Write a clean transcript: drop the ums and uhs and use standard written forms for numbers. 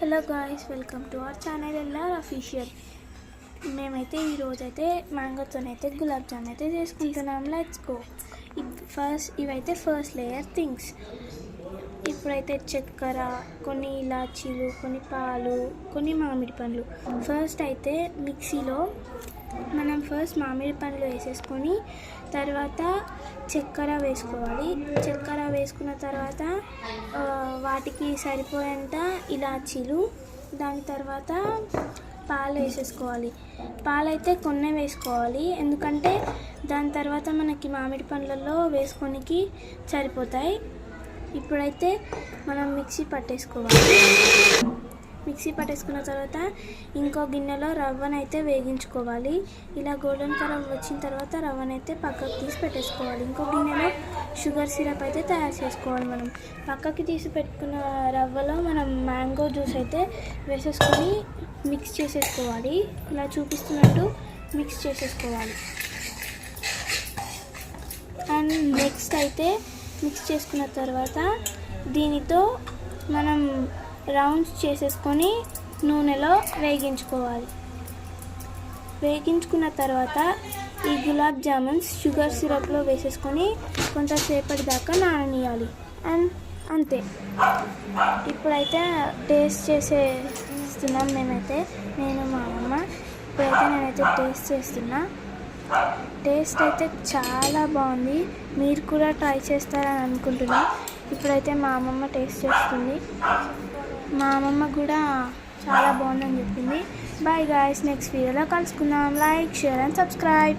Hello guys, welcome to our channel LR official. మేమైతే ఈరోజైతే మ్యాంగోతోనైతే గులాబ్ జామ్ అయితే చేసుకుంటున్నాం. Let's go. ఇవైతే ఫస్ట్ లేయర్ థింగ్స్. ఇప్పుడైతే చక్కెర, కొన్ని ఇలాచీలు, కొన్ని పాలు, కొన్ని మామిడి పండ్లు. ఫస్ట్ అయితే మిక్సీలో మనం మామిడి పండ్లు వేసేసుకొని తర్వాత చక్కెర వేసుకోవాలి. చక్కెర వేసుకున్న తర్వాత వాటికి సరిపోయేంత ఇలాచీలు, దాని తర్వాత పాలు వేసేసుకోవాలి. పాలైతే కొన్ని వేసుకోవాలి, ఎందుకంటే దాని తర్వాత మనకి మామిడి పండ్లలో వేసుకోనికి సరిపోతాయి. ఇప్పుడైతే మనం మిక్సీ పట్టేసుకున్న తర్వాత ఇంకో గిన్నెలో రవ్వనైతే వేగించుకోవాలి. ఇలా గోల్డెన్ కలర్ వచ్చిన తర్వాత రవ్వనైతే పక్కకు తీసి పెట్టేసుకోవాలి. ఇంకో గిన్నెలో షుగర్ సిరప్ అయితే తయారు చేసుకోవాలి. మనం పక్కకి తీసి పెట్టుకున్న రవ్వలో మనం మ్యాంగో జ్యూస్ అయితే వేసేసుకొని మిక్స్ చేసేసుకోవాలి. ఇలా చూపిస్తున్నట్టు మిక్స్ చేసేసుకోవాలి. అండ్ నెక్స్ట్ అయితే మిక్స్ చేసుకున్న తర్వాత దీనితో మనం రౌండ్స్ చేసేసుకొని నూనెలో వేగించుకున్న తర్వాత ఈ గులాబ్ జామున్స్ షుగర్ సిరప్లో వేసేసుకొని కొంతసేపటి దాకా నాననియాలి. అండ్ అంతే. ఇప్పుడైతే టేస్ట్ చేసేస్తున్నాం నేను మా అమ్మ. నేనైతే టేస్ట్ చేస్తున్నా. టేస్ట్ అయితే చాలా బాగుంది. మీరు కూడా ట్రై చేస్తారని అనుకుంటున్నా. ఇప్పుడైతే మా అమ్మమ్మ టేస్ట్ చేస్తుంది. మా అమ్మమ్మ కూడా చాలా బాగుందని చెప్పింది. బాయ్ గాయ్స్, నెక్స్ట్ వీడియోలో కలుసుకుందాం. Like, share and subscribe.